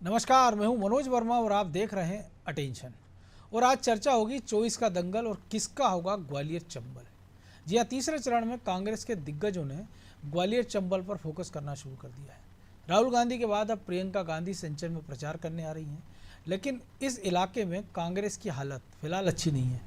नमस्कार, मैं हूं मनोज वर्मा और आप देख रहे हैं अटेंशन। और आज चर्चा होगी 24 का दंगल और किसका होगा ग्वालियर चंबल। जी हाँ, तीसरे चरण में कांग्रेस के दिग्गजों ने ग्वालियर चंबल पर फोकस करना शुरू कर दिया है। राहुल गांधी के बाद अब प्रियंका गांधी सेंचर में प्रचार करने आ रही हैं, लेकिन इस इलाके में कांग्रेस की हालत फिलहाल अच्छी नहीं है।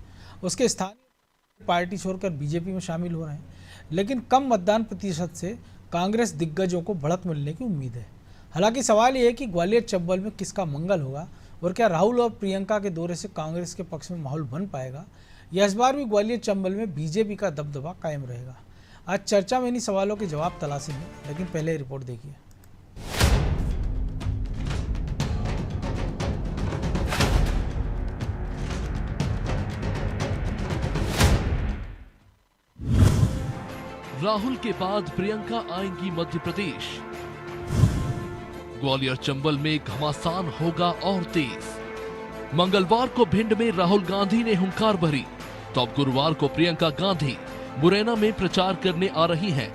उसके स्थानीय पार्टी छोड़कर बीजेपी में शामिल हो रहे हैं, लेकिन कम मतदान प्रतिशत से कांग्रेस दिग्गजों को बढ़त मिलने की उम्मीद है। हालांकि सवाल ये है कि ग्वालियर चंबल में किसका मंगल होगा और क्या राहुल और प्रियंका के दौरे से कांग्रेस के पक्ष में माहौल बन पाएगा या इस बार भी ग्वालियर चंबल में बीजेपी का दबदबा कायम रहेगा। आज चर्चा में इन्हीं सवालों के जवाब तलाशेंगे, लेकिन पहले रिपोर्ट देखिए। राहुल के बाद प्रियंका आएंगी मध्य प्रदेश। ग्वालियर चंबल में घमासान होगा और तेज। मंगलवार को भिंड में राहुल गांधी ने हुंकार भरी, तो अब गुरुवार को प्रियंका गांधी मुरैना में प्रचार करने आ रही हैं।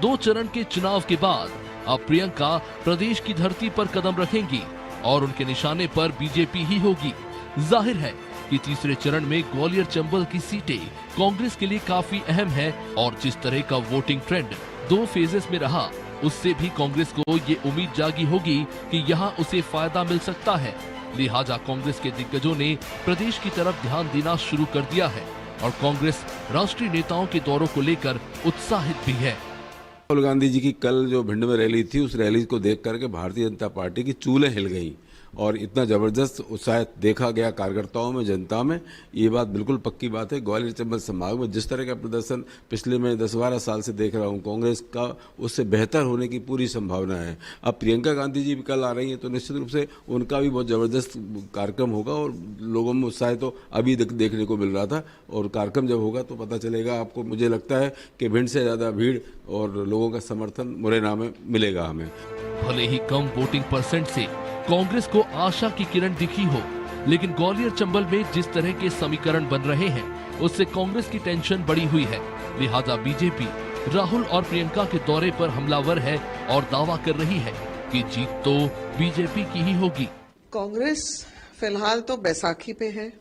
2 चरण के चुनाव के बाद अब प्रियंका प्रदेश की धरती पर कदम रखेंगी और उनके निशाने पर बीजेपी ही होगी। जाहिर है कि तीसरे चरण में ग्वालियर चंबल की सीटें कांग्रेस के लिए काफी अहम है और जिस तरह का वोटिंग ट्रेंड 2 फेजेस में रहा, उससे भी कांग्रेस को ये उम्मीद जागी होगी कि यहां उसे फायदा मिल सकता है। लिहाजा कांग्रेस के दिग्गजों ने प्रदेश की तरफ ध्यान देना शुरू कर दिया है और कांग्रेस राष्ट्रीय नेताओं के दौरों को लेकर उत्साहित भी है। राहुल गांधी जी की कल जो भिंड में रैली थी, उस रैली को देख करके भारतीय जनता पार्टी की चूलें हिल गई और इतना जबरदस्त उत्साह देखा गया कार्यकर्ताओं में, जनता में। ये बात बिल्कुल पक्की बात है। ग्वालियर चंबल संभाग में जिस तरह का प्रदर्शन पिछले मैं 10-12 साल से देख रहा हूँ, कांग्रेस का उससे बेहतर होने की पूरी संभावना है। अब प्रियंका गांधी जी भी कल आ रही हैं, तो निश्चित रूप से उनका भी बहुत जबरदस्त कार्यक्रम होगा और लोगों में उत्साह तो अभी देखने को मिल रहा था और कार्यक्रम जब होगा तो पता चलेगा आपको। मुझे लगता है कि भिंड से ज़्यादा भीड़ और लोगों का समर्थन मुरैना में मिलेगा हमें। भले ही कम वोटिंग परसेंट से कांग्रेस को आशा की किरण दिखी हो, लेकिन ग्वालियर चंबल में जिस तरह के समीकरण बन रहे हैं, उससे कांग्रेस की टेंशन बढ़ी हुई है। लिहाजा बीजेपी राहुल और प्रियंका के दौरे पर हमलावर है और दावा कर रही है कि जीत तो बीजेपी की ही होगी। कांग्रेस फिलहाल तो बैसाखी पे है।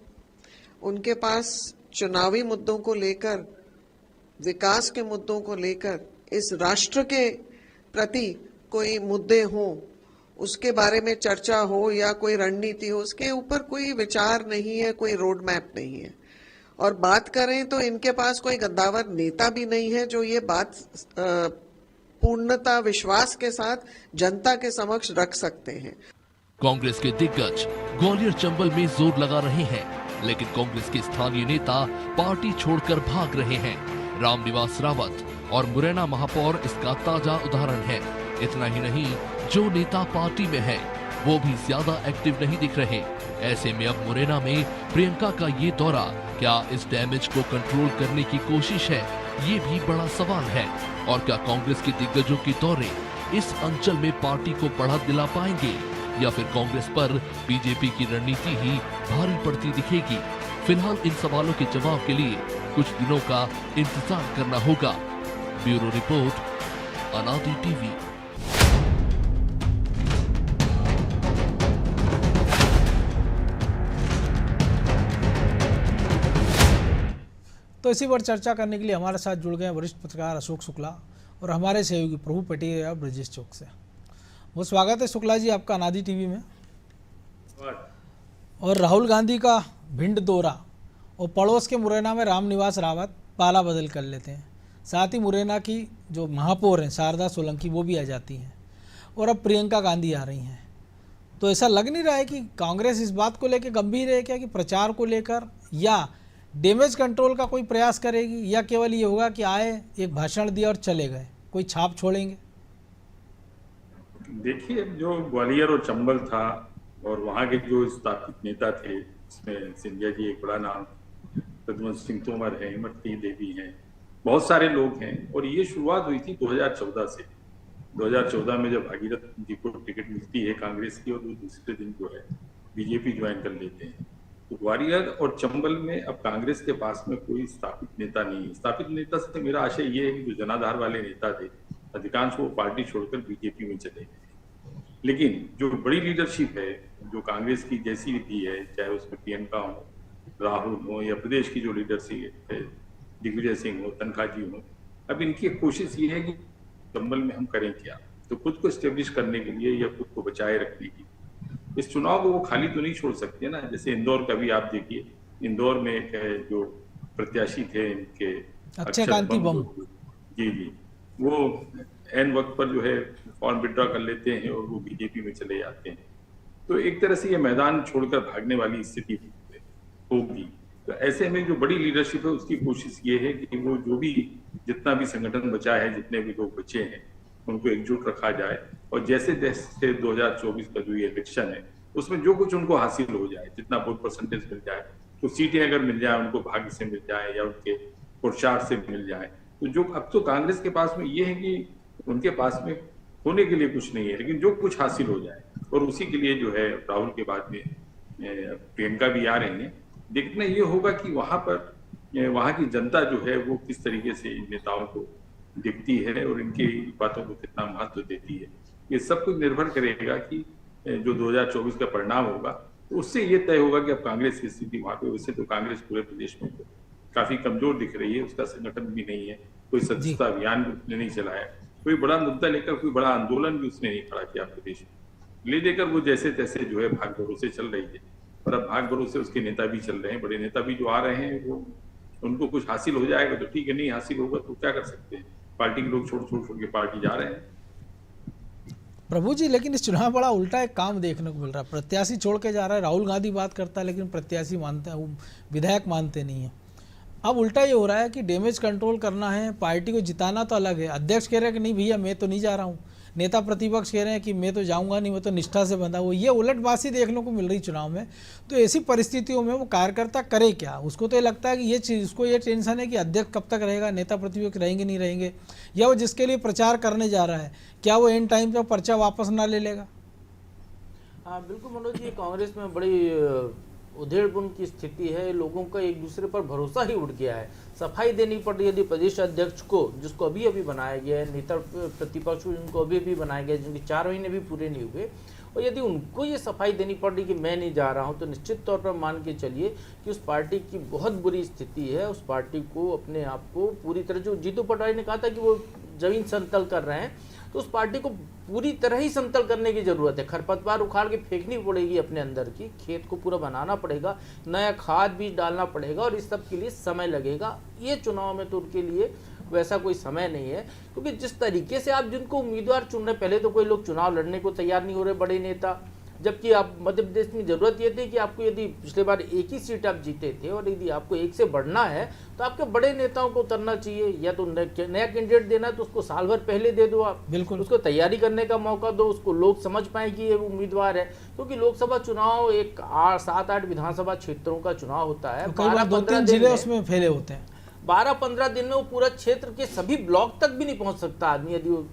उनके पास चुनावी मुद्दों को लेकर, विकास के मुद्दों को लेकर, इस राष्ट्र के प्रति कोई मुद्दे हों, उसके बारे में चर्चा हो या कोई रणनीति हो, उसके ऊपर कोई विचार नहीं है, कोई रोड मैप नहीं है। और बात करें तो इनके पास कोई गद्दावर नेता भी नहीं है जो ये बात पूर्णता विश्वास के साथ जनता के समक्ष रख सकते हैं। कांग्रेस के दिग्गज ग्वालियर चंबल में जोर लगा रहे हैं, लेकिन कांग्रेस के स्थानीय नेता पार्टी छोड़कर भाग रहे हैं। रामनिवास रावत और मुरैना महापौर इसका ताजा उदाहरण है। इतना ही नहीं, जो नेता पार्टी में है वो भी ज्यादा एक्टिव नहीं दिख रहे। ऐसे में अब मुरैना में प्रियंका का ये दौरा क्या इस डैमेज को कंट्रोल करने की कोशिश है, ये भी बड़ा सवाल है। और क्या कांग्रेस के दिग्गजों के दौरे इस अंचल में पार्टी को बढ़त दिला पाएंगे या फिर कांग्रेस पर बीजेपी की रणनीति ही भारी पड़ती दिखेगी? फिलहाल इन सवालों के जवाब के लिए कुछ दिनों का इंतजार करना होगा। ब्यूरो रिपोर्ट, अनादि टीवी। तो इसी पर चर्चा करने के लिए हमारे साथ जुड़ गए वरिष्ठ पत्रकार अशोक शुक्ला और हमारे सहयोगी प्रभु पटेल या ब्रजेश चौक से। वो स्वागत है शुक्ला जी आपका अनादि टीवी में। और राहुल गांधी का भिंड दौरा और पड़ोस के मुरैना में रामनिवास रावत पाला बदल कर लेते हैं। साथ ही मुरैना की जो महापौर हैं शारदा सोलंकी, वो भी आ जाती हैं और अब प्रियंका गांधी आ रही हैं। तो ऐसा लग नहीं रहा है कि कांग्रेस इस बात को लेकर गंभीर है क्या कि प्रचार को लेकर या डैमेज कंट्रोल का कोई प्रयास करेगी, या केवल ये होगा कि आए, एक भाषण दिया और चले गए, कोई छाप छोड़ेंगे? देखिए, जो ग्वालियर और चंबल था और वहाँ के जो स्थापित नेता थे, इसमें सिंधिया जी एक बड़ा नाम, प्रद्युम्न सिंह तोमर है, इमरती देवी हैं, बहुत सारे लोग हैं। और ये शुरुआत हुई थी 2014 से। 2014 में जब भागीरथ जी को टिकट मिलती है कांग्रेस की और दूसरे दिन जो है बीजेपी ज्वाइन कर लेते हैं, तो ग्वालियर और चंबल में अब कांग्रेस के पास में कोई स्थापित नेता नहीं है। स्थापित नेता से मेरा आशय ये है कि जो जनाधार वाले नेता थे, अधिकांश वो पार्टी छोड़कर बीजेपी में चले गए। लेकिन जो बड़ी लीडरशिप है, जो कांग्रेस की जैसी भी है, चाहे उसमें प्रियंका हो, राहुल हो, या प्रदेश की जो लीडरशिप है, दिग्विजय सिंह हो, तनखा जी हो, अब इनकी कोशिश ये है कि चंबल में हम करें क्या। तो खुद को स्टेब्लिश करने के लिए या खुद को बचाए रखने की, इस चुनाव को वो खाली तो नहीं छोड़ सकते ना। जैसे इंदौर का भी आप देखिए, इंदौर में एक जो प्रत्याशी थे इनके, अक्षय कांति बम, जी जी, वो एन वक्त पर जो है फॉर्म विड्रॉ कर लेते हैं और वो बीजेपी में चले जाते हैं। तो एक तरह से ये मैदान छोड़कर भागने वाली स्थिति होगी। तो ऐसे में जो बड़ी लीडरशिप है उसकी कोशिश ये है कि वो जो भी जितना भी संगठन बचा है, जितने भी लोग बचे हैं, उनको एकजुट रखा जाए और जैसे जैसे 2024 का जो ये इलेक्शन है उसमें जो कुछ उनको हासिल हो जाए, जितना वोट परसेंटेज मिल जाए, तो सीटें अगर मिल जाए उनको भाग्य से मिल जाए या उनके पुरुषार्थ से मिल जाए। तो जो अब तो कांग्रेस के पास में ये है कि उनके पास में होने के लिए कुछ नहीं है, लेकिन जो कुछ हासिल हो जाए, और उसी के लिए जो है राहुल के बाद में प्रियंका भी आ रही है। देखना ये होगा कि वहां पर वहां की जनता जो है वो किस तरीके से इन नेताओं को दिखती है और इनकी बातों को कितना महत्व देती है। ये सब कुछ निर्भर करेगा कि जो 2024 का परिणाम होगा तो उससे ये तय होगा कि अब कांग्रेस की स्थिति वहां पे। वैसे तो कांग्रेस पूरे प्रदेश में काफी कमजोर दिख रही है, उसका संगठन भी नहीं है, कोई सदस्यता अभियान भी उसने नहीं चलाया, कोई बड़ा मुद्दा लेकर कोई बड़ा आंदोलन भी उसने नहीं खड़ा किया प्रदेश में। ले देकर वो जैसे तैसे जो है भाग भरोसे चल रही है, और अब भाग भरोसे उसके नेता भी चल रहे हैं, बड़े नेता भी जो आ रहे हैं, वो उनको कुछ हासिल हो जाएगा तो ठीक है, नहीं हासिल होगा तो क्या कर सकते हैं। पार्टी के लोग छोड़ के पार्टी जा रहे हैं। प्रभु जी, लेकिन इस चुनाव बड़ा उल्टा एक काम देखने को मिल रहा है। प्रत्याशी छोड़ के जा रहा है, राहुल गांधी बात करता है लेकिन प्रत्याशी मानते हैं, विधायक मानते नहीं है। अब उल्टा ये हो रहा है कि डैमेज कंट्रोल करना है, पार्टी को जिताना तो अलग है। अध्यक्ष कह रहे हैं कि नहीं भैया मैं तो नहीं जा रहा हूँ, नेता प्रतिपक्ष कह रहे हैं कि मैं तो जाऊंगा नहीं, मैं तो निष्ठा से बंधा हूँ। ये उलटबाजी देखने को मिल रही चुनाव में। तो ऐसी परिस्थितियों में वो कार्यकर्ता करे क्या? उसको तो ये लगता है कि ये चीज़, उसको ये टेंशन है कि अध्यक्ष कब तक रहेगा, नेता प्रतिपक्ष रहेंगे नहीं रहेंगे, या वो जिसके लिए प्रचार करने जा रहा है क्या वो एंड टाइम पर पर्चा वापस ना ले लेगा। हाँ बिल्कुल मनोज जी, कांग्रेस में बड़ी उधेड़बुन की स्थिति है। लोगों का एक दूसरे पर भरोसा ही उठ गया है। सफाई देनी पड़ रही है यदि प्रदेश अध्यक्ष को, जिसको अभी अभी बनाया गया है, नेता प्रतिपक्ष को जिनको अभी अभी बनाया गया है, जिनके 4 महीने भी पूरे नहीं हुए, और यदि उनको ये सफाई देनी पड़ रही कि मैं नहीं जा रहा हूँ, तो निश्चित तौर पर मान के चलिए कि उस पार्टी की बहुत बुरी स्थिति है। उस पार्टी को अपने आप को पूरी तरह, जो जीतू पटवारी ने कहा था कि वो जमीन समतल कर रहे हैं, तो उस पार्टी को पूरी तरह ही समतल करने की जरूरत है। खरपतवार उखाड़ के फेंकनी पड़ेगी अपने अंदर की, खेत को पूरा बनाना पड़ेगा, नया खाद बीज डालना पड़ेगा, और इस सब के लिए समय लगेगा। ये चुनाव में तो उनके लिए वैसा कोई समय नहीं है, क्योंकि जिस तरीके से आप जिनको उम्मीदवार चुन रहे, पहले तो कोई लोग चुनाव लड़ने को तैयार नहीं हो रहे, बड़े नेता, जबकि आप मध्य प्रदेश में जरूरत ये थी कि आपको, यदि पिछले बार एक ही सीट आप जीते थे और यदि आपको एक से बढ़ना है तो आपके बड़े नेताओं को उतरना चाहिए, या तो नया कैंडिडेट देना है तो उसको साल भर पहले दे दो आप, बिल्कुल उसको तैयारी करने का मौका दो, उसको लोग समझ पाए कि ये उम्मीदवार है। क्योंकि लोकसभा चुनाव एक 7-8 विधानसभा क्षेत्रों का चुनाव होता है, कई बार 2-3 जिले उसमें फैले होते हैं। 12-15 दिन में वो पूरा क्षेत्र के सभी ब्लॉक तक भी नहीं पहुंच सकता आदमी, यदि वो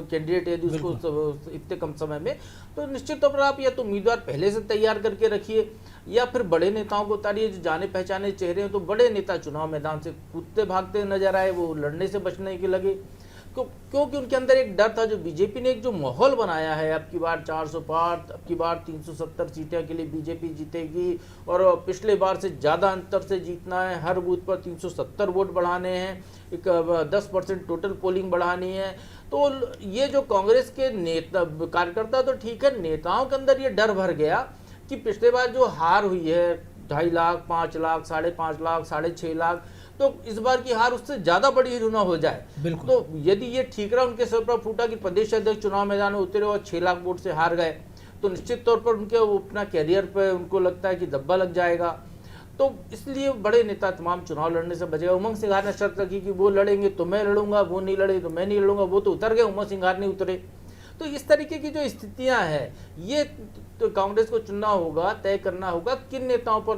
कैंडिडेट यदि उसको इतने कम समय में। तो निश्चित तौर पर आप या तो उम्मीदवार पहले से तैयार करके रखिए, या फिर बड़े नेताओं को उतारिए जो जाने पहचाने चेहरे हैं। तो बड़े नेता चुनाव मैदान से कूदते भागते नजर आए, वो लड़ने से बचने के लगे, क्योंकि उनके अंदर एक डर था। जो बीजेपी ने एक जो माहौल बनाया है, अब की बार 400 पार, अब की बार 370 सीटें के लिए बीजेपी जीतेगी, और पिछले बार से ज़्यादा अंतर से जीतना है, हर बूथ पर 370 वोट बढ़ाने हैं, एक 10% टोटल पोलिंग बढ़ानी है। तो ये जो कांग्रेस के नेता कार्यकर्ता, तो ठीक है, नेताओं के अंदर ये डर भर गया कि पिछले बार जो हार हुई है 2.5 लाख, 5 लाख, 5.5 लाख, 6.5 लाख, तो इस बार की हार उससे ज्यादा बड़ी ही ना हो जाए। तो यदि ये ठीक रहा, उनके सर पर फूटा कि प्रदेश अध्यक्ष चुनाव मैदान में उतरे और 6 लाख वोट से हार गए, तो निश्चित तौर पर उनके अपना कैरियर पे उनको लगता है कि धब्बा लग जाएगा। तो इसलिए बड़े नेता तमाम चुनाव लड़ने से बचेगा। उमंग सिंघार ने शर्त रखी कि वो लड़ेंगे तो मैं लड़ूंगा, वो नहीं लड़े तो मैं नहीं लड़ूंगा। वो तो उतर गए, उमंग सिंघार नहीं उतरे। तो इस तरीके की जो स्थितियां हैं, ये तो कांग्रेस को चुनना होगा, तय करना होगा किन नेताओं पर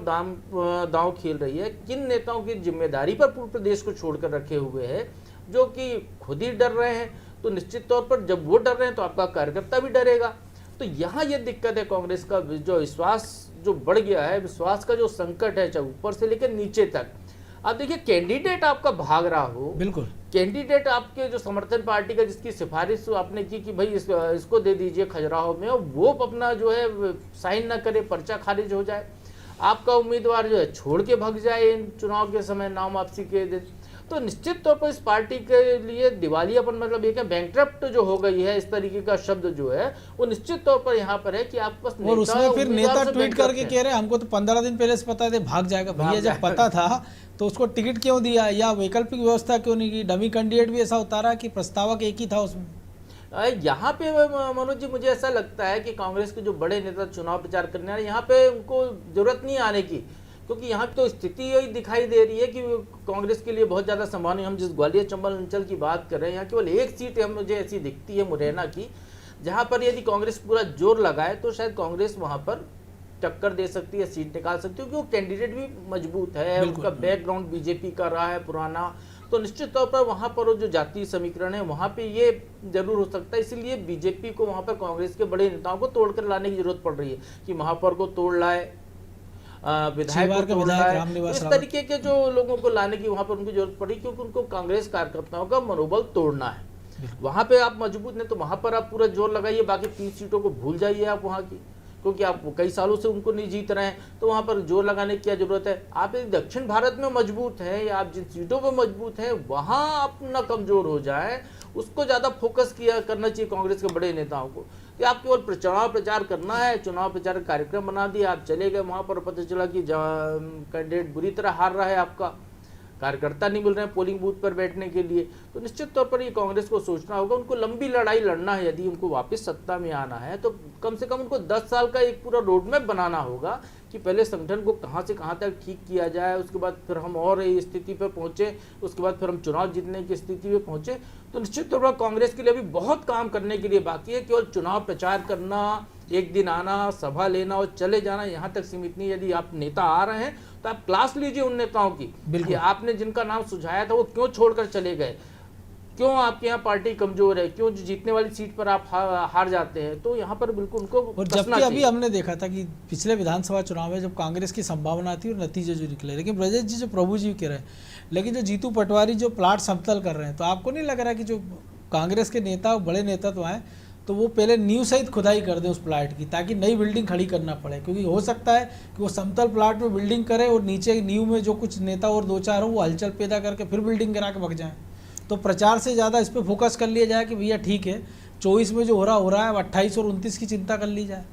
दांव खेल रही है, किन नेताओं की जिम्मेदारी पर पूरे प्रदेश को छोड़कर रखे हुए है, जो कि खुद ही डर रहे हैं। तो निश्चित तौर पर जब वो डर रहे हैं तो आपका कार्यकर्ता भी डरेगा। तो यहाँ ये दिक्कत है, कांग्रेस का जो विश्वास जो बढ़ गया है, विश्वास का जो संकट है, चाहे ऊपर से लेकर नीचे तक। आप देखिए, कैंडिडेट आपका भाग रहा हो, बिल्कुल कैंडिडेट आपके जो समर्थन पार्टी का जिसकी सिफारिश आपने की कि भाई इसको दे दीजिए खजुराहो में, और वो अपना जो है साइन ना करे, पर्चा खारिज हो जाए, आपका उम्मीदवार जो है छोड़ के भाग जाए इन चुनाव के समय, नाम वापसी के दिन, तो निश्चित तौर पर इस पार्टी के लिए दिवालियापन, मतलब ये क्या बैंकक्रप्ट जो हो गई है, इस तरीके का शब्द जो है वो निश्चित तौर पर यहाँ पर है कि आपके पास और उसमें फिर नेता ट्वीट करके कह रहे हैं हमको तो 15 दिन पहले से पता है भाग जाएगा। भैया जब पता था तो उसको टिकट क्यों दिया, या वैकल्पिक व्यवस्था क्यों नहीं की? डमी कैंडिडेट भी ऐसा उतारा कि प्रस्तावक एक ही था उसमें। यहाँ पे मनोज जी मुझे ऐसा लगता है कि कांग्रेस के जो बड़े नेता चुनाव प्रचार करने वाले, यहाँ पे उनको जरूरत नहीं आने की, क्योंकि यहाँ तो स्थिति यही दिखाई दे रही है कि कांग्रेस के लिए बहुत ज़्यादा संभावना। हम जिस ग्वालियर चंबल अंचल की बात कर रहे हैं, यहाँ केवल एक सीट मुझे ऐसी दिखती है मुरैना की, जहाँ पर यदि कांग्रेस पूरा जोर लगाए तो शायद कांग्रेस वहाँ पर टक्कर दे सकती है, सीट निकाल सकती है, क्योंकि वो कैंडिडेट भी मजबूत है, उसका बैकग्राउंड बीजेपी का रहा है पुराना, तो निश्चित तौर पर वहाँ पर जो जातीय समीकरण है वहाँ पे ये जरूर हो सकता है। इसीलिए बीजेपी को वहाँ पर कांग्रेस के बड़े नेताओं को तोड़कर लाने की जरूरत पड़ रही है कि महापौर को तोड़ लाए, विधायक को तोड़ लाए, इस तरीके के जो लोगों को लाने की वहाँ पर उनको जरूरत पड़ी, क्योंकि उनको कांग्रेस कार्यकर्ताओं का मनोबल तोड़ना है। वहाँ पे आप मजबूत नहीं तो वहाँ पर आप पूरा जोर लगाइए, बाकी 3 सीटों को भूल जाइए आप वहाँ की, क्योंकि आप कई सालों से उनको नहीं जीत रहे हैं, तो वहाँ पर जोर लगाने की क्या जरूरत है। आप दक्षिण भारत में मजबूत हैं या आप जिन सीटों पर मजबूत हैं वहाँ आप ना कमजोर हो जाए, उसको ज़्यादा फोकस करना चाहिए कांग्रेस के बड़े नेताओं को, कि आप केवल चुनाव प्रचार करना है, चुनाव प्रचार कार्यक्रम बना दिया, आप चले गए वहाँ पर, पता चला कि कैंडिडेट बुरी तरह हार रहा है, आपका कार्यकर्ता नहीं मिल रहे हैं पोलिंग बूथ पर बैठने के लिए, तो निश्चित तौर पर ये कांग्रेस को सोचना होगा। उनको लंबी लड़ाई लड़ना है, यदि उनको वापस सत्ता में आना है तो कम से कम उनको 10 साल का एक पूरा रोड मैप बनाना होगा कि पहले संगठन को कहां से कहां तक ठीक किया जाए, उसके बाद फिर हम और इस स्थिति पर पहुंचे, उसके बाद फिर हम चुनाव जीतने की स्थिति में पहुंचे। तो निश्चित तौर पर कांग्रेस के लिए अभी बहुत काम करने के लिए बाकी है। केवल चुनाव प्रचार करना, एक दिन आना, सभा लेना और चले जाना, यहाँ तक सीमित नहीं। यदि आप नेता आ रहे हैं तो आप क्लास लीजिए उन नेताओं की कि आपने जिनका नाम सुझाया था वो क्यों छोड़कर चले गए, क्यों आपके यहाँ पार्टी कमजोर है, क्यों जीतने वाली सीट पर आप हार जाते हैं, तो यहाँ पर बिल्कुल उनको। और जबकि अभी हमने देखा था कि पिछले विधानसभा चुनाव में जब कांग्रेस की संभावना थी और नतीजे जो निकले, लेकिन ब्रजेश जी जो प्रभु जी कह रहे हैं, लेकिन जो जीतू पटवारी जो प्लाट समतल कर रहे हैं, तो आपको नहीं लग रहा कि जो कांग्रेस के नेता बड़े नेता तो आए तो वो पहले नींव सहित खुदाई कर दें उस प्लाट की, ताकि नई बिल्डिंग खड़ी करना पड़े, क्योंकि हो सकता है कि वो समतल प्लाट में बिल्डिंग करे और नीचे नींव में जो कुछ नेता और 2-4 हो वो हलचल पैदा करके फिर बिल्डिंग गिरा के भग जाएं। तो प्रचार से ज़्यादा इस पर फोकस कर लिया जाए कि भैया ठीक है 24 में जो हो रहा है, 28 और 29 की चिंता कर ली जाए।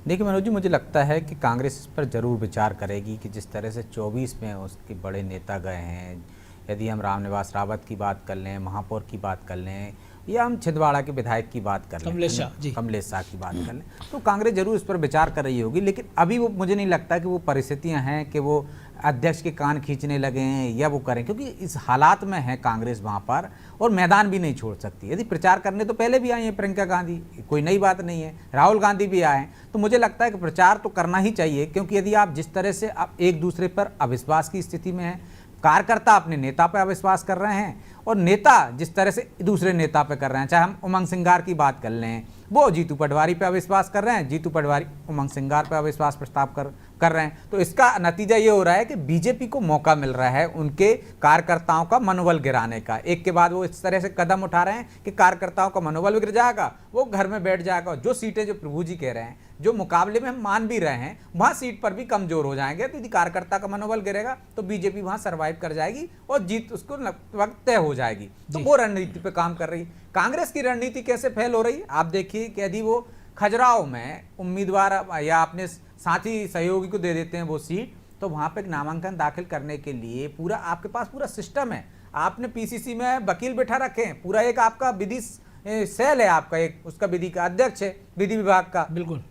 देखिए मनोज जी, मुझे लगता है कि कांग्रेस इस पर ज़रूर विचार करेगी कि जिस तरह से 24 में उसके बड़े नेता गए हैं, यदि हम रामनिवास रावत की बात कर लें, महापौर की बात कर लें, या हम छिंदवाड़ा के विधायक की बात कर लें, कमलेश शाह की बात कर लें, तो कांग्रेस जरूर इस पर विचार कर रही होगी। लेकिन अभी वो मुझे नहीं लगता कि वो परिस्थितियां हैं कि वो अध्यक्ष के कान खींचने लगे हैं या वो करें, क्योंकि इस हालात में है कांग्रेस वहाँ पर, और मैदान भी नहीं छोड़ सकती। यदि प्रचार करने तो पहले भी आई हैं प्रियंका गांधी, कोई नई बात नहीं है, राहुल गांधी भी आए, तो मुझे लगता है कि प्रचार तो करना ही चाहिए, क्योंकि यदि आप जिस तरह से आप एक दूसरे पर अविश्वास की स्थिति में हैं, कार्यकर्ता अपने नेता पर अविश्वास कर रहे हैं और नेता जिस तरह से दूसरे नेता पे कर रहे हैं, चाहे हम उमंग सिंगार की बात कर लें, वो जीतू पटवारी पे अविश्वास कर रहे हैं, जीतू पटवारी उमंग सिंगार पे अविश्वास प्रस्ताव कर रहे हैं, तो इसका नतीजा ये हो रहा है कि बीजेपी को मौका मिल रहा है उनके कार्यकर्ताओं का मनोबल गिराने का। एक के बाद वो इस तरह से कदम उठा रहे हैं कि कार्यकर्ताओं का मनोबल गिर जाएगा, वो घर में बैठ जाएगा, जो सीटें जो प्रभु जी कह रहे हैं, जो मुकाबले में हम मान भी रहे हैं, वहाँ सीट पर भी कमजोर हो जाएंगे। तो यदि कार्यकर्ता का मनोबल गिरेगा तो बीजेपी वहाँ सर्वाइव कर जाएगी और जीत उसको वक्त तय हो जाएगी। तो वो रणनीति पे काम कर रही है। कांग्रेस की रणनीति कैसे फेल हो रही है आप देखिए कि यदि वो खजुराहो में उम्मीदवार या अपने साथी सहयोगी को दे देते हैं वो सीट, तो वहाँ पे नामांकन दाखिल करने के लिए पूरा आपके पास पूरा सिस्टम है। आपने पीसीसी में वकील बैठा रखे हैं, पूरा एक आपका विधि सेल है, आपका एक उसका विधि का अध्यक्ष है विधि विभाग का। बिल्कुल।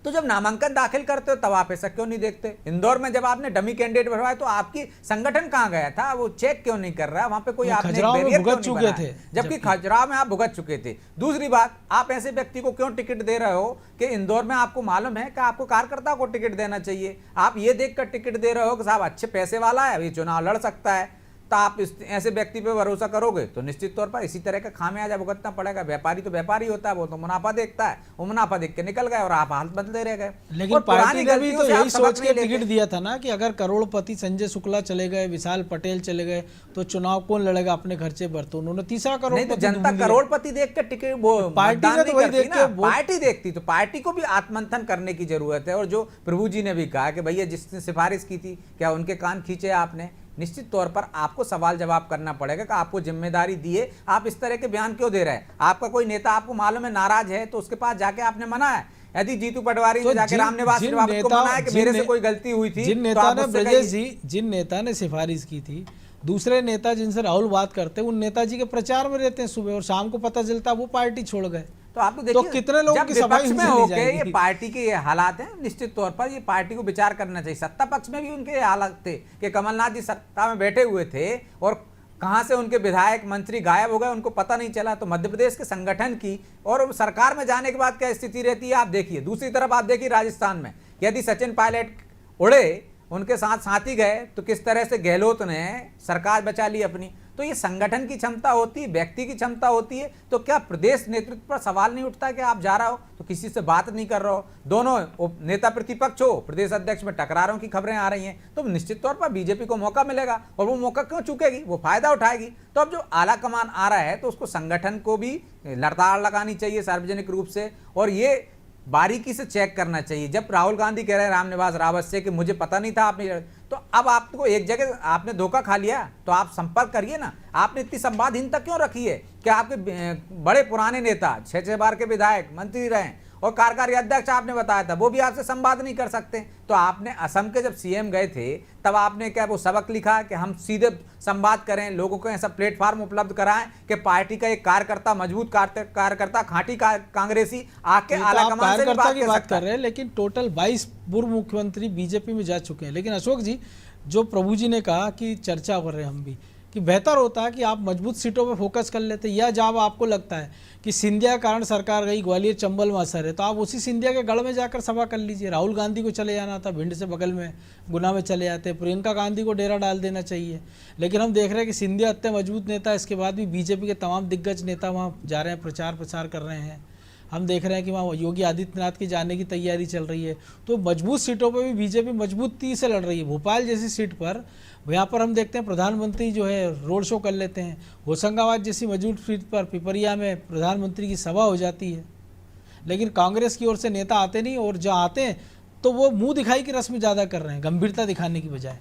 तो जब नामांकन दाखिल करते हो तब आप ऐसा क्यों नहीं देखते? इंदौर में जब आपने डमी कैंडिडेट भरवाया तो आपकी संगठन कहाँ गया था? वो चेक क्यों नहीं कर रहा? वहां पे कोई आपने बैरियर क्यों नहीं बनाया? जबकि खजुराहो में आप भुगत चुके थे। दूसरी बात, आप ऐसे व्यक्ति को क्यों टिकट दे रहे हो कि इंदौर में आपको मालूम है कि आपको कार्यकर्ता को टिकट देना चाहिए। आप ये देखकर टिकट दे रहे हो कि साहब अच्छे पैसे वाला है, अभी चुनाव लड़ सकता है, तो आप ऐसे व्यक्ति पे भरोसा करोगे तो निश्चित तौर पर इसी तरह का खामियाजा भुगतना पड़ेगा। व्यापारी तो व्यापारी होता है, वो तो मुनाफा देखता है, वो मुनाफा देख के निकल गए और आप हाथ बदले रह गए। लेकिन पार्टी ने भी तो यही सोच के टिकट दिया था ना कि अगर करोड़पति संजय शुक्ला चले गए, विशाल पटेल चले गए तो चुनाव कौन लड़ेगा अपने खर्चे पर, तो उन्होंने तीसरा नहीं तो करोड़पति जनता करोड़पति देख के टिकट वो पार्टी मतदान ने नहीं तो वही करती देख ना, के पार्टी देखती। तो पार्टी को भी आत्ममंथन करने की जरूरत है। और जो प्रभु जी ने भी कहा कि भैया जिसने सिफारिश की थी क्या उनके कान खींचे आपने? निश्चित तौर पर आपको सवाल जवाब करना पड़ेगा कि आपको जिम्मेदारी दिए आप इस तरह के बयान क्यों दे रहे हैं। आपका कोई नेता आपको मालूम है नाराज है तो उसके पास जाके आपने मना है। यदि जीतू पटवारी ने जाके रामनिवास रावत को मना है कि मेरे से कोई गलती हुई थी, जिन नेता ने ब्रजेश जी जिन नेता ने सिफारिश की थी, दूसरे नेता जिनसे राहुल बात करते हैं उन नेताजी के प्रचार में रहते हैं सुबह और शाम को पता चलता वो पार्टी छोड़ गए। तो आप तो देखिए कितने लोगों की सफाई में हो गए ये पार्टी के ये हालात हैं। निश्चित तौर पर ये पार्टी को विचार करना चाहिए। सत्ता पक्ष में भी उनके ये हालात थे कि कमलनाथ जी सत्ता में बैठे हुए थे और कहां से उनके विधायक मंत्री गायब हो गए उनको पता नहीं चला। तो मध्य प्रदेश के संगठन की और सरकार में जाने के बाद क्या स्थिति रहती है आप देखिए। दूसरी तरफ आप देखिए राजस्थान में यदि सचिन पायलट उड़े, उनके साथ साथी गए तो किस तरह से गहलोत ने सरकार बचा ली अपनी। तो ये संगठन की क्षमता होती है, व्यक्ति की क्षमता होती है। तो क्या प्रदेश नेतृत्व पर सवाल नहीं उठता कि आप जा रहा हो तो किसी से बात नहीं कर रहे हो, दोनों नेता प्रतिपक्ष हो, प्रदेश अध्यक्ष में टकरारों की खबरें आ रही हैं, तो निश्चित तौर पर बीजेपी को मौका मिलेगा और वो मौका क्यों चूकेगी, वो फायदा उठाएगी। तो अब जो आला कमान आ रहा है तो उसको संगठन को भी लड़ताड़ लगानी चाहिए सार्वजनिक रूप से और ये बारीकी से चेक करना चाहिए। जब राहुल गांधी कह रहे हैं रामनिवास रावत से कि मुझे पता नहीं था आपने, तो अब आपको एक जगह आपने धोखा खा लिया तो आप संपर्क करिए ना। आपने इतनी संवादहीनता क्यों रखी है कि आपके बड़े पुराने नेता 6 बार के विधायक मंत्री रहे और कार्यकारी अध्यक्ष आपने बताया था वो भी आपसे संवाद नहीं कर सकते। तो आपने असम के जब सीएम गए थे तब आपने क्या वो सबक लिखा कि हम सीधे संवाद करें, लोगों को ऐसा प्लेटफॉर्म उपलब्ध कराएं कि पार्टी का एक कार्यकर्ता, मजबूत कार्यकर्ता, खांटी कांग्रेसी आके आला कमान से बात कर रहे हैं। लेकिन टोटल 22 पूर्व मुख्यमंत्री बीजेपी में जा चुके हैं। लेकिन अशोक जी, जो प्रभु जी ने कहा कि चर्चा कर रहे हैं हम भी कि बेहतर होता है कि आप मजबूत सीटों पर फोकस कर लेते, या जब आपको लगता है कि सिंधिया के कारण सरकार गई, ग्वालियर चंबल में असर है, तो आप उसी सिंधिया के गढ़ में जाकर सभा कर लीजिए। राहुल गांधी को चले जाना था, भिंड से बगल में गुना में चले जाते, प्रियंका गांधी को डेरा डाल देना चाहिए। लेकिन हम देख रहे हैं कि सिंधिया इतने मजबूत नेता है, इसके बाद भी बीजेपी के तमाम दिग्गज नेता वहाँ जा रहे हैं, प्रचार कर रहे हैं। हम देख रहे हैं कि वहाँ योगी आदित्यनाथ की जाने की तैयारी चल रही है। तो मजबूत सीटों पर भी बीजेपी मजबूती से लड़ रही है। भोपाल जैसी सीट पर यहाँ पर हम देखते हैं प्रधानमंत्री जो है रोड शो कर लेते हैं। होशंगाबाद जैसी मजबूत सीट पर पिपरिया में प्रधानमंत्री की सभा हो जाती है। लेकिन कांग्रेस की ओर से नेता आते नहीं, और जो आते हैं तो वो मुंह दिखाई की रस्म ज़्यादा कर रहे हैं, गंभीरता दिखाने की बजाय।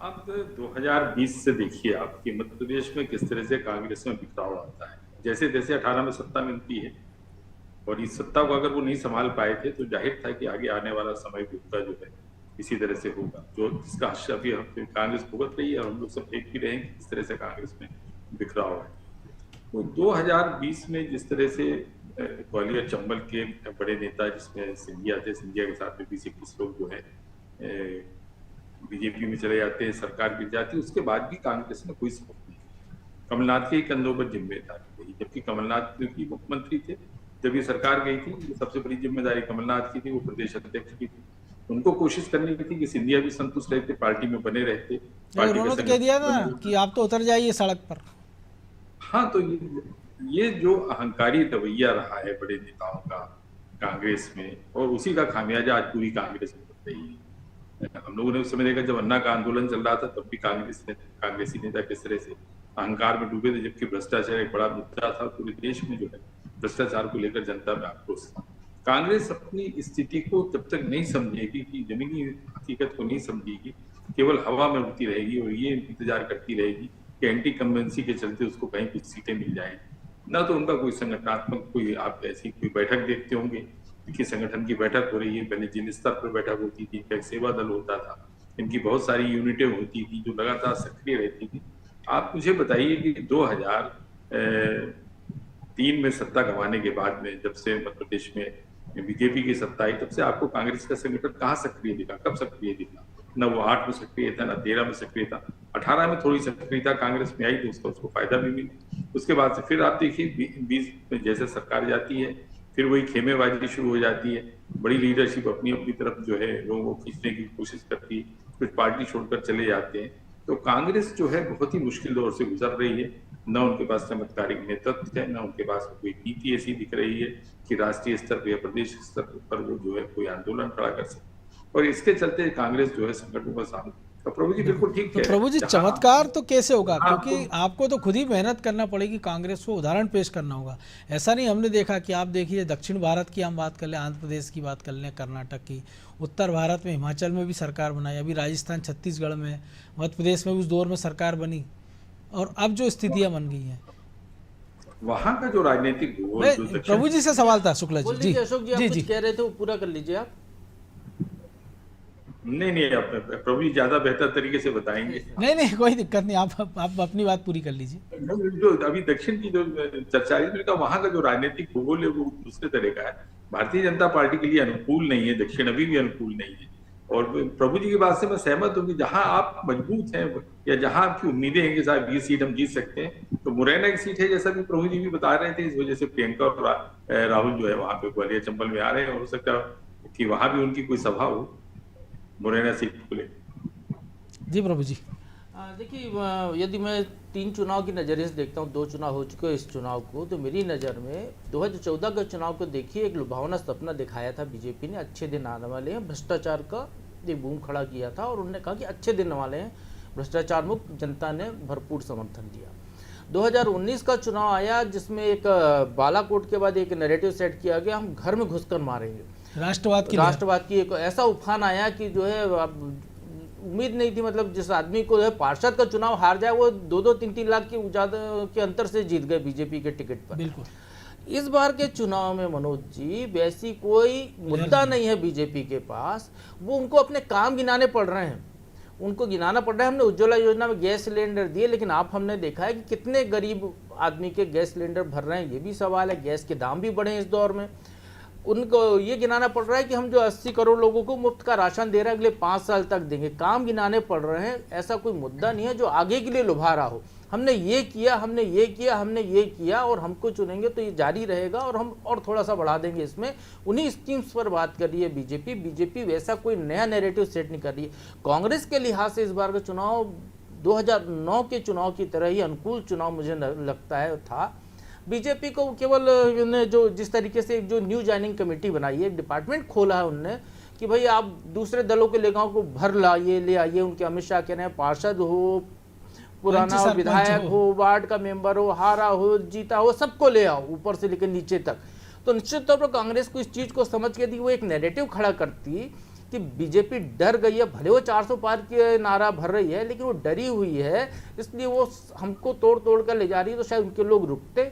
आप 2020 से देखिए आपकी मध्य प्रदेश में किस तरह से कांग्रेस में बिखराव आता है। जैसे जैसे 18 में सत्ता मिलती है और इस सत्ता को अगर वो नहीं संभाल पाए थे तो जाहिर था कि आगे आने वाला समय भी उनका जो है इसी तरह से होगा, जो जिसका अभी कांग्रेस भुगत रही है और हम लोग सब देख भी रहे हैं किस तरह से कांग्रेस में बिखराव है। तो 2020 में जिस तरह से ग्वालियर चंबल के बड़े नेता जिसमें सिंधिया थे, सिंधिया के साथ में 20-21 लोग जो है बीजेपी में चले जाते हैं, सरकार गिर जाती है, उसके बाद भी कांग्रेस में कोई सबक नहीं। कमलनाथ के ही कंधों पर जिम्मेदारी रही, जबकि कमलनाथ की मुख्यमंत्री थे जब ये सरकार गई थी, सबसे बड़ी जिम्मेदारी कमलनाथ की थी, वो प्रदेश अध्यक्ष की थी। उनको कोशिश करनी थी कि सिंधिया भी संतुष्ट रहते, पार्टी में बने रहते। उन्होंने तो कह दिया था कि आप तो उतर जाइए सड़क पर। हाँ, तो ये जो अहंकारी रवैया रहा है बड़े नेताओं का कांग्रेस में, और उसी का खामियाजा आज पूरी कांग्रेस में बन रही है। हम लोगों ने उस समय देखा जब अन्ना का आंदोलन चल रहा था तब भी कांग्रेसी नेता किस तरह से अहंकार में डूबे थे, जबकि भ्रष्टाचार एक बड़ा मुद्दा था पूरे देश में, जो है भ्रष्टाचार को लेकर जनता में आक्रोश था। कांग्रेस अपनी स्थिति को जब तक नहीं समझेगी कि जमीनी हकीकत को नहीं समझेगी, केवल हवा में उड़ती रहेगी और ये इंतजार करती रहेगी कि एंटी कम्बेंसी के चलते उसको कहीं कुछ सीटें मिल जाएं, ना तो उनका कोई संगठनात्मक कोई आप ऐसी कोई बैठक देखते होंगे कि संगठन की बैठक हो रही है। पहले जिन स्तर पर बैठक होती थी, इनका एक सेवा दल होता था, इनकी बहुत सारी यूनिटें होती थी जो लगातार सक्रिय रहती थी। आप मुझे बताइए कि 2003 में सत्ता गंवाने के बाद में जब से मध्य प्रदेश में बीजेपी की सत्ता आई तब से आपको कांग्रेस का संगठन कहाँ सक्रिय दिखा, कब सक्रिय दिखा? न वो 8 में सक्रिय था, न 13 में सक्रिय था। 18 में थोड़ी सक्रियता कांग्रेस में आई तो उसको फायदा भी मिला। उसके बाद से फिर आप देखिए 20 में जैसे सरकार जाती है फिर वही खेमेबाजी शुरू हो जाती है। बड़ी लीडरशिप अपनी अपनी तरफ जो है लोगों को खींचने की कोशिश करती है, कुछ पार्टी छोड़कर चले जाते हैं। तो कांग्रेस जो है बहुत ही मुश्किल दौर से गुजर रही है। न उनके पास चमत्कारिक नेतृत्व है, न उनके पास कोई नीति ऐसी दिख रही है कि राष्ट्रीय स्तर पर या प्रदेश स्तर पर वो जो है कोई आंदोलन खड़ा कर सके, और इसके चलते कांग्रेस जो है संकटों का सामना। तो प्रभु जी बिल्कुल ठीक तो है। प्रभु जी जहां चमत्कार तो कैसे होगा, हाँ, क्योंकि आपको तो खुद ही मेहनत करना पड़ेगी, कांग्रेस को उदाहरण पेश करना होगा। ऐसा नहीं हमने देखा कि आप देखिए दक्षिण भारत की हम बात कर लें, आंध्र प्रदेश की बात कर लें, कर्नाटक की, उत्तर भारत में हिमाचल में भी सरकार बनाई, अभी राजस्थान छत्तीसगढ़ में, मध्य प्रदेश में उस दौर में सरकार बनी, और अब जो स्थितियां बन गई हैं। वहां का जो राजनीतिक भूगोल जो दक्षिण प्रभु जी से सवाल था शुक्ला बोल जी। जी लीजिए अशोक जी, आप जी कुछ जी कह रहे थे वो पूरा कर लीजिए आप। नहीं, अब प्रभु जी ज्यादा बेहतर तरीके से बताएंगे। नहीं कोई दिक्कत नहीं, आप अपनी बात पूरी कर लीजिए। जो अभी दक्षिण की जो चर्चा है, मैंने कहा वहां का जो राजनीतिक भूगोल है वो दूसरे तरह का है। भारतीय जनता पार्टी के लिए अनुकूल नहीं है दक्षिण, अभी भी अनुकूल नहीं है। और प्रभु जी की बात से मैं सहमत हूँ कि जहां आप मजबूत हैं या जहां आपकी उम्मीदें हैं कि साहब ये सीट हम जीत सकते हैं, तो मुरैना की सीट है, जैसा भी प्रभु जी भी बता रहे थे, इस वजह से प्रियंका और राहुल जो है वहां पे ग्वालियर चंबल में आ रहे हैं, और हो सकता है कि वहां भी उनकी कोई सभा हो मुरैना सीट को लेकर। जी प्रभु जी। देखिए, यदि मैं 3 चुनाव की नज़रिए से देखता हूँ, 2 चुनाव हो चुके हैं इस चुनाव को, तो मेरी नज़र में 2014 के चुनाव को देखिए, एक लुभावना सपना दिखाया था बीजेपी ने, अच्छे दिन आने वाले हैं, भ्रष्टाचार का एक बूम खड़ा किया था, और उन्होंने कहा कि अच्छे दिन वाले हैं, भ्रष्टाचार मुक्त, जनता ने भरपूर समर्थन दिया। 2019 का चुनाव आया जिसमें एक बालाकोट के बाद एक नैरेटिव सेट किया गया, हम घर में घुसकर मारेंगे, राष्ट्रवाद की एक ऐसा उफान आया कि जो है अब उम्मीद नहीं थी, मतलब जिस आदमी को है पार्षद का चुनाव हार जाए वो 2-3 लाख के अंतर से जीत गए बीजेपी के टिकट पर। बिल्कुल। इस बार के चुनाव में मनोज जी वैसी कोई मुद्दा नहीं है बीजेपी के पास, वो उनको अपने काम गिनाने पड़ रहे हैं, उनको गिनाना पड़ रहा है। हमने उज्ज्वला योजना में गैस सिलेंडर दिए, लेकिन आप हमने देखा है कि कितने गरीब आदमी के गैस सिलेंडर भर रहे हैं, ये भी सवाल है। गैस के दाम भी बढ़े हैं इस दौर में, उनको ये गिनाना पड़ रहा है कि हम जो 80 करोड़ लोगों को मुफ्त का राशन दे रहे हैं अगले 5 साल तक देंगे, काम गिनाने पड़ रहे हैं। ऐसा कोई मुद्दा नहीं है जो आगे के लिए लुभा रहा हो, हमने ये किया, हमने ये किया, हमने ये किया, और हमको चुनेंगे तो ये जारी रहेगा और हम और थोड़ा सा बढ़ा देंगे इसमें। उन्हीं स्कीम्स पर बात कर रही है बीजेपी वैसा कोई नया नैरेटिव सेट नहीं कर रही है। कांग्रेस के लिहाज से इस बार का चुनाव 2009 के चुनाव की तरह ही अनुकूल चुनाव मुझे लगता है था। बीजेपी को केवल जो जिस तरीके से जो न्यू ज्वाइनिंग कमेटी बनाई है, एक डिपार्टमेंट खोला है उनने कि भाई आप दूसरे दलों के लेगाओं को भर लाइए, ले आइए, उनके अमित शाह कह रहे हैं पार्षद हो, पुराना विधायक हो, वार्ड का मेंबर हो, हारा हो, जीता हो, सबको ले आओ ऊपर से लेकर नीचे तक। तो निश्चित तौर पर कांग्रेस को इस चीज को समझ के यदि वो एक नैरेटिव खड़ा करती कि बीजेपी डर गई है, भले वो 400 पार के नारा भर रही है, लेकिन वो डरी हुई है, इसलिए वो हमको तोड़ तोड़ कर ले जा रही है, तो शायद उनके लोग रुकते,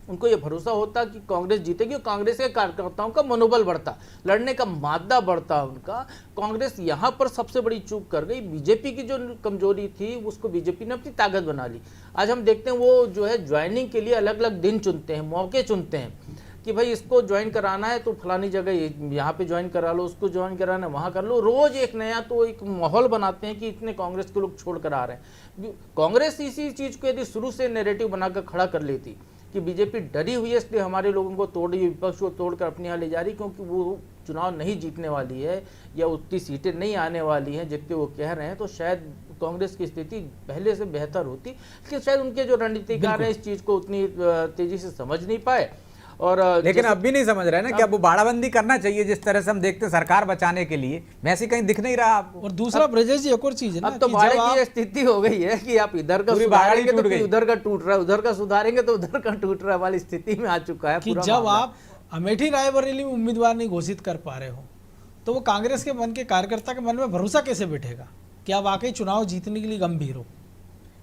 उनको ये भरोसा होता कि कांग्रेस जीतेगी और कांग्रेस के कार्यकर्ताओं का मनोबल बढ़ता, लड़ने का मादा बढ़ता उनका। कांग्रेस यहाँ पर सबसे बड़ी चूक कर गई। बीजेपी की जो कमजोरी थी उसको बीजेपी ने अपनी ताकत बना ली। आज हम देखते हैं वो जो है ज्वाइनिंग के लिए अलग अलग दिन चुनते हैं, मौके चुनते हैं कि भाई इसको ज्वाइन कराना है तो फलानी जगह यहाँ पे ज्वाइन करा लो, उसको ज्वाइन कराना है वहाँ कर लो। रोज एक नया तो एक माहौल बनाते हैं कि इतने कांग्रेस के लोग छोड़ कर आ रहे हैं। कांग्रेस इसी चीज को यदि शुरू से नैरेटिव बनाकर खड़ा कर लेती कि बीजेपी डरी हुई है इसलिए हमारे लोगों को तोड़ रही है, विपक्ष को तोड़कर अपने यहाँ ले जा रही, क्योंकि वो चुनाव नहीं जीतने वाली है या उतनी सीटें नहीं आने वाली हैं जितने वो कह रहे हैं, तो शायद कांग्रेस की स्थिति पहले से बेहतर होती। लेकिन शायद उनके जो रणनीतिकार हैं इस चीज़ को उतनी तेजी से समझ नहीं पाए। और लेकिन अब भी नहीं समझ रहे ना कि अब वो बाड़ाबंदी करना चाहिए जिस तरह से हम देखते हैं सरकार बचाने के लिए, वैसे कहीं दिख नहीं रहा आपको। और दूसरा ब्रजेश जी एक और चीज है ना, अब तो बाड़े की स्थिति हो गई है कि आप इधर का सुधारेंगे तो उधर का टूट रहा है, उधर का सुधारेंगे तो उधर का टूट रहा है वाली स्थिति में आ चुका है। कि जब आप अमेठी रायबरेली में उम्मीदवार नहीं घोषित कर पा रहे हो तो वो कांग्रेस के मन के कार्यकर्ता के मन में भरोसा कैसे बैठेगा कि आप वाकई चुनाव जीतने के लिए गंभीर हो।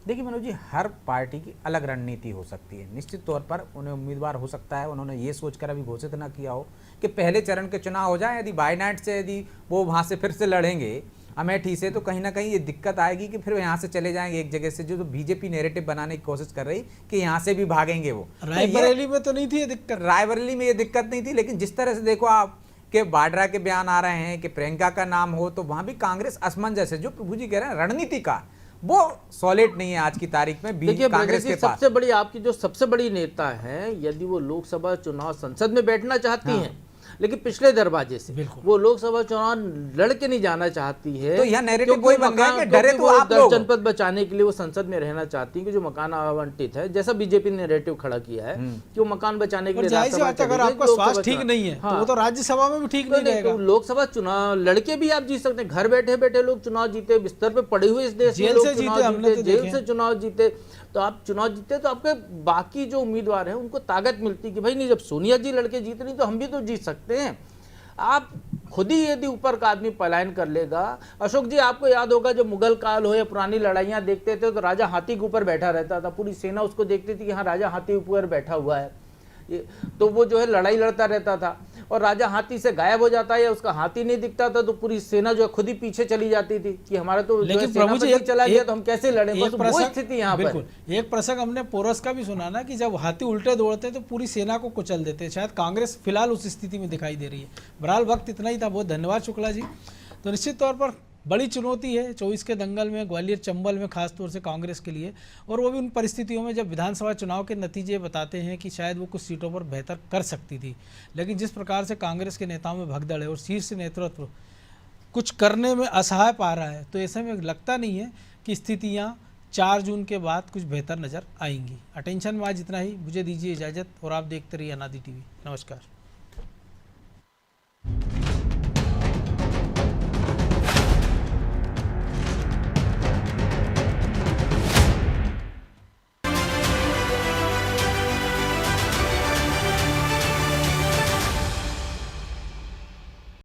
देखिए मनोज जी, हर पार्टी की अलग रणनीति हो सकती है। निश्चित तौर पर उन्हें उम्मीदवार हो सकता है, उन्होंने ये सोचकर अभी घोषित ना किया हो कि पहले चरण के चुनाव हो जाए, यदि बाय नाइट से यदि वो वहाँ से फिर से लड़ेंगे अमेठी से, तो कहीं ना कहीं ये दिक्कत आएगी कि फिर यहाँ से चले जाएंगे एक जगह से, जो बीजेपी नैरेटिव बनाने की कोशिश कर रही कि यहाँ से भी भागेंगे वो। रायबरेली में तो नहीं थी ये दिक्कत, रायबरेली में ये दिक्कत नहीं थी, लेकिन जिस तरह से देखो आप कि वाड्रा के बयान आ रहे हैं कि प्रियंका का नाम हो, तो वहाँ भी कांग्रेस असमंजस है। जो प्रभु जी कह रहे हैं रणनीति का वो सॉलिड नहीं है आज की तारीख में कांग्रेस के पास। सबसे बड़ी आपकी जो सबसे बड़ी नेता है, यदि वो लोकसभा चुनाव संसद में बैठना चाहती हैं, लेकिन पिछले दरवाजे से। बिल्कुल। वो लोकसभा चुनाव लड़ के नहीं जाना चाहती है, तो यहाँ narrative क्योंकि वही बन गया कि डरे क्योंकि तो वो आप लोग। जनपद बचाने के लिए वो संसद में रहना चाहती है कि जो मकान आवंटित है, जैसा बीजेपी ने नैरेटिव खड़ा किया है कि वो मकान बचाने के और लिए जाहिर सी राज्यसभा बात है, अगर चली आपका गई, स्वास्थ्य लोकसभा ठीक चुनाव- नहीं है तो हाँ। वो तो राज्यसभा में भी ठीक तो नहीं नहीं, रहेगा। तो लोकसभा चुनाव लड़के भी आप जीत सकते हैं। घर बैठे बैठे लोग चुनाव जीते, बिस्तर पे पड़े हुए इस देश में जेल लोग से चुनाव जीते, हमने तो जेल देखे से हैं। चुनाव जीते। तो आप चुनाव जीते तो आपके बाकी जो उम्मीदवार हैं उनको ताकत मिलती कि भाई नहीं, जब सोनिया जी लड़के जीत रही तो हम भी तो जीत सकते हैं। आप खुद ही यदि ऊपर का आदमी पलायन कर लेगा। अशोक जी, आपको याद होगा जब मुगल काल हो या पुरानी लड़ाइयाँ देखते थे तो राजा हाथी के ऊपर बैठा रहता था, पूरी सेना उसको देखती थी कि हाँ राजा हाथी के ऊपर बैठा हुआ है, तो वो जो है लड़ाई लड़ता रहता था। और राजा हाथी से गायब हो जाता है या उसका हाथी नहीं दिखता था तो पूरी सेना जो है खुद ही पीछे चली जाती थी कि हमारा तो जो है लेकिन प्रभु जी सेनापति चला गया तो हम कैसे लड़ें। एक बस वो प्रसंग- स्थिति यहाँ पर बिल्कुल, एक प्रसंग हमने पोरस का भी सुना ना कि जब हाथी उल्टे दौड़ते तो पूरी सेना को कुचल देते। शायद कांग्रेस फिलहाल उस स्थिति में दिखाई दे रही है। बहरहाल वक्त इतना ही था, बहुत धन्यवाद शुक्ला जी। तो निश्चित तौर पर बड़ी चुनौती है 24 के दंगल में, ग्वालियर चंबल में खासतौर से कांग्रेस के लिए, और वो भी उन परिस्थितियों में जब विधानसभा चुनाव के नतीजे बताते हैं कि शायद वो कुछ सीटों पर बेहतर कर सकती थी, लेकिन जिस प्रकार से कांग्रेस के नेताओं में भगदड़ है और शीर्ष नेतृत्व कुछ करने में असहाय पा रहा है, तो ऐसे में लगता नहीं है कि स्थितियाँ 4 जून के बाद कुछ बेहतर नज़र आएंगी। अटेंशन में आज इतना ही, मुझे दीजिए इजाज़त और आप देखते रहिए अनादि टीवी। नमस्कार।